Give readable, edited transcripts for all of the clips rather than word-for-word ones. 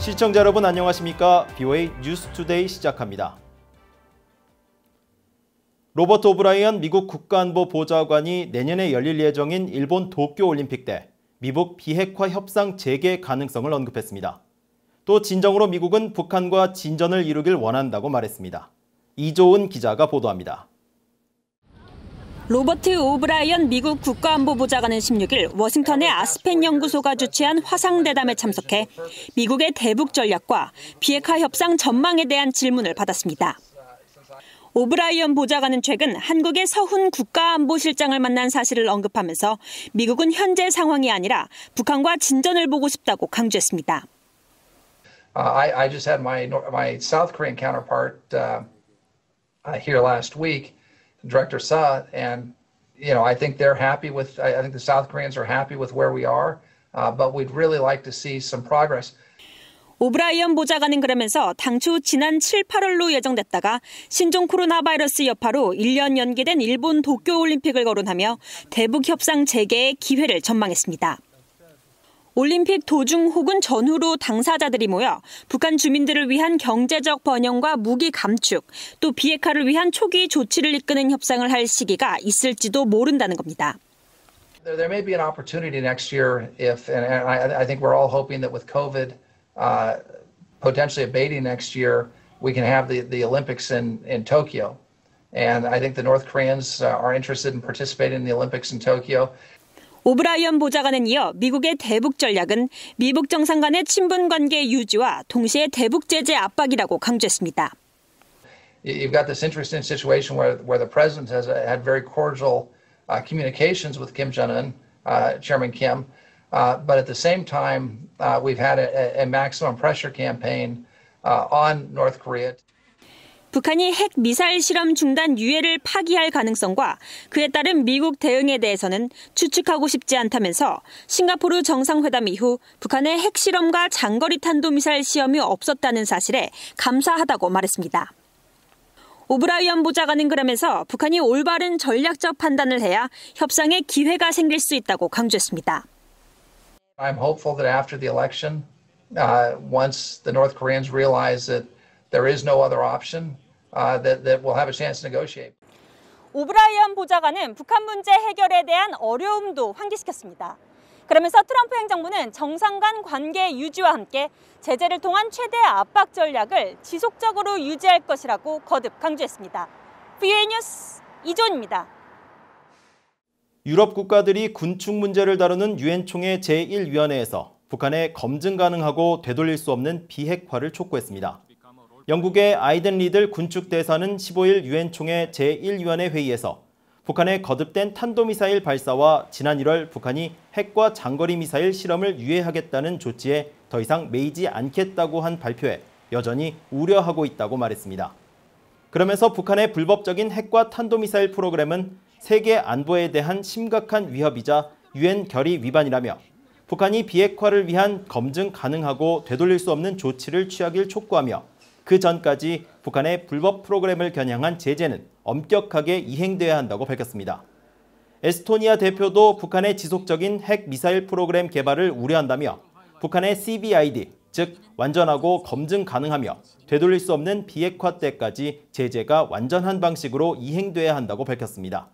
시청자 여러분 안녕하십니까? BOA 뉴스투데이 시작합니다. 로버트 오브라이언 미국 국가안보보좌관이 내년에 열릴 예정인 일본 도쿄올림픽 때 미북 비핵화 협상 재개 가능성을 언급했습니다. 또 진정으로 미국은 북한과 진전을 이루길 원한다고 말했습니다. 이조은 기자가 보도합니다. 로버트 오브라이언 미국 국가안보보좌관은 16일 워싱턴의 아스펜 연구소가 주최한 화상대담에 참석해 미국의 대북 전략과 비핵화 협상 전망에 대한 질문을 받았습니다. 오브라이언 보좌관은 최근 한국의 서훈 국가안보실장을 만난 사실을 언급하면서 미국은 현재 상황이 아니라 북한과 진전을 보고 싶다고 강조했습니다. I just had my South Korean counterpart here last week. Director Suh, and I think they're happy with. I think the South Koreans are happy with where we are, but we'd really like to see some progress. 오브라이언 보좌관은 그러면서 당초 지난 7, 8월로 예정됐다가 신종 코로나 바이러스 여파로 1년 연기된 일본 도쿄올림픽을 거론하며 대북 협상 재개의 기회를 전망했습니다. 올림픽 도중 혹은 전후로 당사자들이 모여 북한 주민들을 위한 경제적 번영과 무기 감축, 또 비핵화를 위한 초기 조치를 이끄는 협상을 할 시기가 있을지도 모른다는 겁니다. There may be an opportunity next year if, and I think we're all hoping that with COVID potentially abating next year, we can have the Olympics in Tokyo. And I think the North Koreans are interested in participating in the Olympics in Tokyo. 오브라이언 보좌관은 이어 미국의 대북 전략은 미북 정상 간의 친분 관계 유지와 동시에 대북 제재 압박이라고 강조했습니다. You've got this interesting situation where the president has had very cordial communications with Kim Jong-un, Chairman Kim, but at the same time, we've had a maximum pressure campaign on North Korea. 북한이 핵 미사일 실험 중단 유예를 파기할 가능성과 그에 따른 미국 대응에 대해서는 추측하고 싶지 않다면서 싱가포르 정상회담 이후 북한의 핵 실험과 장거리 탄도미사일 시험이 없었다는 사실에 감사하다고 말했습니다. 오브라이언 보좌관은 그러면서 북한이 올바른 전략적 판단을 해야 협상에 기회가 생길 수 있다고 강조했습니다. I'm hopeful that after the election, once the North Koreans realize that there is no other option, that we'll have a chance to negotiate. 오브라이언 보좌관은 북한 문제 해결에 대한 어려움도 환기시켰습니다. 그러면서 트럼프 행정부는 정상 간 관계 유지와 함께 제재를 통한 최대 압박 전략을 지속적으로 유지할 것이라고 거듭 강조했습니다. BOA 뉴스 이조은입니다. 유럽 국가들이 군축 문제를 다루는 유엔 총회 제1위원회에서 북한의 검증 가능하고 되돌릴 수 없는 비핵화를 촉구했습니다. 영국의 아이든 리들 군축 대사는 15일 유엔 총회 제1위원회 회의에서 북한의 거듭된 탄도미사일 발사와 지난 1월 북한이 핵과 장거리 미사일 실험을 유예하겠다는 조치에 더 이상 매이지 않겠다고 한 발표에 여전히 우려하고 있다고 말했습니다. 그러면서 북한의 불법적인 핵과 탄도미사일 프로그램은 세계 안보에 대한 심각한 위협이자 유엔 결의 위반이라며 북한이 비핵화를 위한 검증 가능하고 되돌릴 수 없는 조치를 취하길 촉구하며 그 전까지 북한의 불법 프로그램을 겨냥한 제재는 엄격하게 이행돼야 한다고 밝혔습니다. 에스토니아 대표도 북한의 지속적인 핵 미사일 프로그램 개발을 우려한다며 북한의 CBID, 즉 완전하고 검증 가능하며 되돌릴 수 없는 비핵화 때까지 제재가 완전한 방식으로 이행돼야 한다고 밝혔습니다.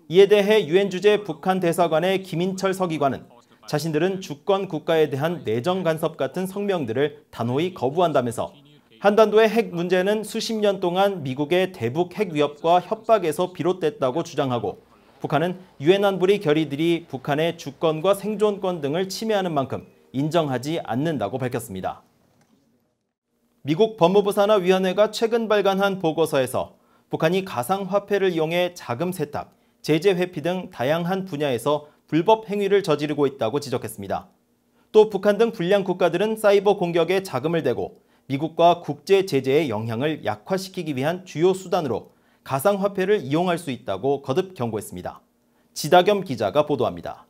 이에 대해 유엔 주재 북한 대사관의 김인철 서기관은 자신들은 주권 국가에 대한 내정 간섭 같은 성명들을 단호히 거부한다면서 한반도의 핵 문제는 수십 년 동안 미국의 대북 핵 위협과 협박에서 비롯됐다고 주장하고 북한은 유엔 안보리 결의들이 북한의 주권과 생존권 등을 침해하는 만큼 인정하지 않는다고 밝혔습니다. 미국 법무부 산하위원회가 최근 발간한 보고서에서 북한이 가상화폐를 이용해 자금 세탁, 제재 회피 등 다양한 분야에서 불법 행위를 저지르고 있다고 지적했습니다. 또 북한 등 불량 국가들은 사이버 공격에 자금을 대고 미국과 국제 제재의 영향을 약화시키기 위한 주요 수단으로 가상화폐를 이용할 수 있다고 거듭 경고했습니다. 지다겸 기자가 보도합니다.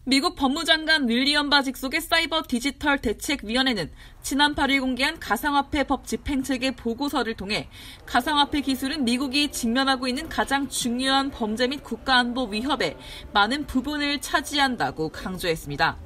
미국 법무장관 윌리엄 바 직속의 사이버 디지털 대책위원회는 지난 8일 공개한 가상화폐법 집행체계 보고서를 통해 가상화폐 기술은 미국이 직면하고 있는 가장 중요한 범죄 및 국가안보 위협의 많은 부분을 차지한다고 강조했습니다.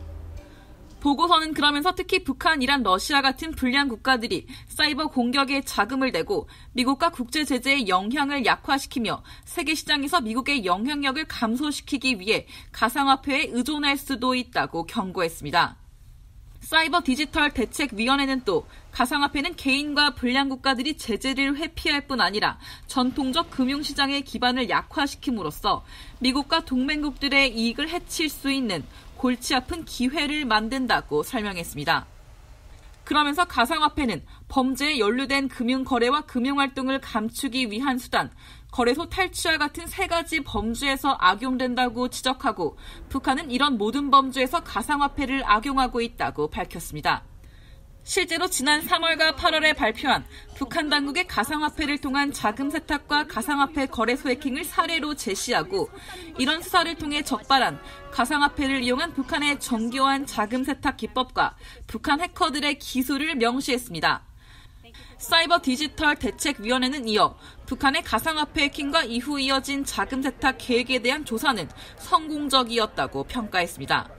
보고서는 그러면서 특히 북한, 이란, 러시아 같은 불량 국가들이 사이버 공격에 자금을 대고 미국과 국제 제재의 영향을 약화시키며 세계 시장에서 미국의 영향력을 감소시키기 위해 가상화폐에 의존할 수도 있다고 경고했습니다. 사이버 디지털 대책위원회는 또 가상화폐는 개인과 불량 국가들이 제재를 회피할 뿐 아니라 전통적 금융시장의 기반을 약화시킴으로써 미국과 동맹국들의 이익을 해칠 수 있는 골치 아픈 기회를 만든다고 설명했습니다. 그러면서 가상화폐는 범죄에 연루된 금융거래와 금융활동을 감추기 위한 수단, 거래소 탈취와 같은 3가지 범죄에서 악용된다고 지적하고 북한은 이런 모든 범죄에서 가상화폐를 악용하고 있다고 밝혔습니다. 실제로 지난 3월과 8월에 발표한 북한 당국의 가상화폐를 통한 자금 세탁과 가상화폐 거래소 해킹을 사례로 제시하고 이런 수사를 통해 적발한 가상화폐를 이용한 북한의 정교한 자금 세탁 기법과 북한 해커들의 기술을 명시했습니다. 사이버 디지털 대책위원회는 이어 북한의 가상화폐 해킹과 이후 이어진 자금 세탁 계획에 대한 조사는 성공적이었다고 평가했습니다.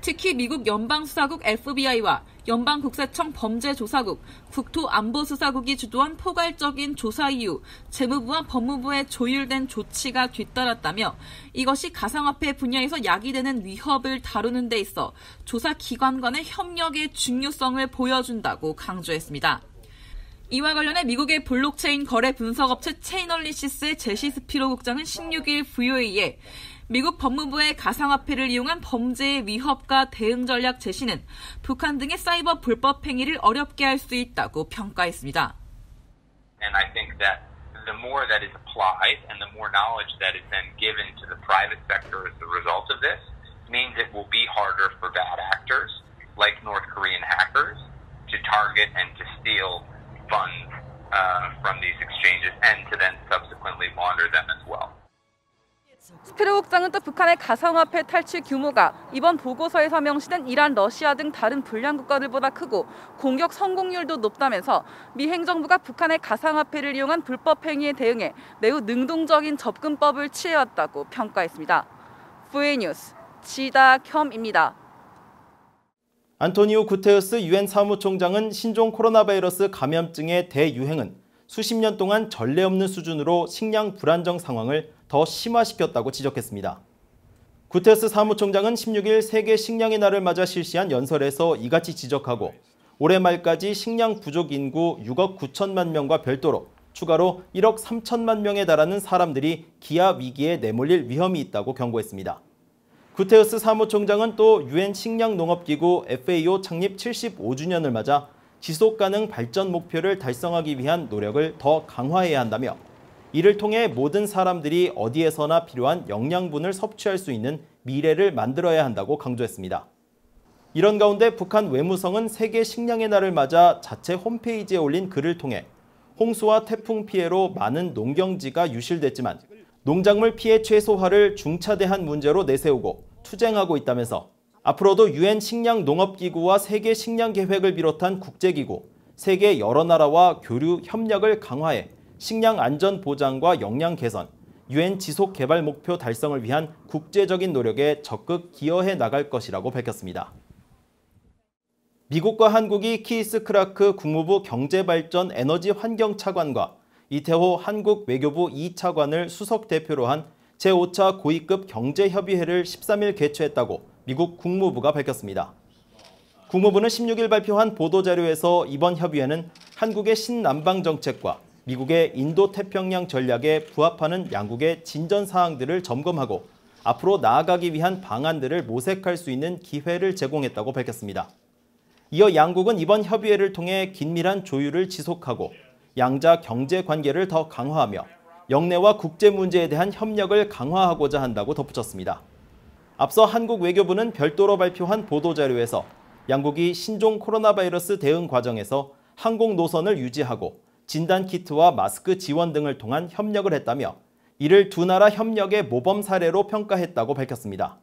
특히 미국 연방수사국 FBI와 연방국세청 범죄조사국, 국토안보수사국이 주도한 포괄적인 조사 이후 재무부와 법무부의 조율된 조치가 뒤따랐다며 이것이 가상화폐 분야에서 야기되는 위협을 다루는 데 있어 조사기관 간의 협력의 중요성을 보여준다고 강조했습니다. 이와 관련해 미국의 블록체인 거래 분석업체 체인얼리시스의 제시 스피로 국장은 16일 VOA에 미국 법무부의 가상화폐를 이용한 범죄의 위협과 대응 전략 제시는 북한 등의 사이버 불법 행위를 어렵게 할 수 있다고 평가했습니다. And I think that the more that is applied and the more knowledge that is then given to the private sector as the result of this means it will be harder for bad actors like North Korean hackers to target and to steal funds from these exchanges and to then subsequently launder them as well. 스피로 국장은 또 북한의 가상화폐 탈취 규모가 이번 보고서에서 명시된 이란, 러시아 등 다른 불량 국가들보다 크고 공격 성공률도 높다면서 미 행정부가 북한의 가상화폐를 이용한 불법 행위에 대응해 매우 능동적인 접근법을 취해왔다고 평가했습니다. VOA 뉴스 지다켬입니다. 안토니오 구테르스 유엔 사무총장은 신종 코로나 바이러스 감염증의 대유행은 수십 년 동안 전례 없는 수준으로 식량 불안정 상황을 더 심화시켰다고 지적했습니다. 구테르스 사무총장은 16일 세계 식량의 날을 맞아 실시한 연설에서 이같이 지적하고 올해 말까지 식량 부족 인구 6억 9천만 명과 별도로 추가로 1억 3천만 명에 달하는 사람들이 기아 위기에 내몰릴 위험이 있다고 경고했습니다. 구테르스 사무총장은 또 유엔 식량농업기구 FAO 창립 75주년을 맞아 지속가능 발전 목표를 달성하기 위한 노력을 더 강화해야 한다며 이를 통해 모든 사람들이 어디에서나 필요한 영양분을 섭취할 수 있는 미래를 만들어야 한다고 강조했습니다. 이런 가운데 북한 외무성은 세계 식량의 날을 맞아 자체 홈페이지에 올린 글을 통해 홍수와 태풍 피해로 많은 농경지가 유실됐지만 농작물 피해 최소화를 중차대한 문제로 내세우고 투쟁하고 있다면서 앞으로도 유엔 식량농업기구와 세계 식량계획을 비롯한 국제기구, 세계 여러 나라와 교류 협력을 강화해 식량 안전 보장과 역량 개선, 유엔 지속개발 목표 달성을 위한 국제적인 노력에 적극 기여해 나갈 것이라고 밝혔습니다. 미국과 한국이 키스 크라크 국무부 경제발전 에너지 환경 차관과 이태호 한국 외교부 2차관을 수석 대표로 한 제5차 고위급 경제협의회를 13일 개최했다고 미국 국무부가 밝혔습니다. 국무부는 16일 발표한 보도자료에서 이번 협의회는 한국의 신남방 정책과 미국의 인도태평양 전략에 부합하는 양국의 진전 사항들을 점검하고 앞으로 나아가기 위한 방안들을 모색할 수 있는 기회를 제공했다고 밝혔습니다. 이어 양국은 이번 협의회를 통해 긴밀한 조율을 지속하고 양자 경제 관계를 더 강화하며 영내와 국제 문제에 대한 협력을 강화하고자 한다고 덧붙였습니다. 앞서 한국 외교부는 별도로 발표한 보도자료에서 양국이 신종 코로나 바이러스 대응 과정에서 항공 노선을 유지하고 진단키트와 마스크 지원 등을 통한 협력을 했다며 이를 두 나라 협력의 모범 사례로 평가했다고 밝혔습니다.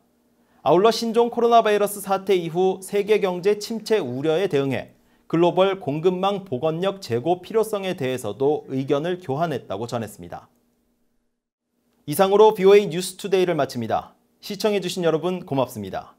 아울러 신종 코로나 바이러스 사태 이후 세계 경제 침체 우려에 대응해 글로벌 공급망 복원력 제고 필요성에 대해서도 의견을 교환했다고 전했습니다. 이상으로 VOA 뉴스투데이를 마칩니다. 시청해주신 여러분 고맙습니다.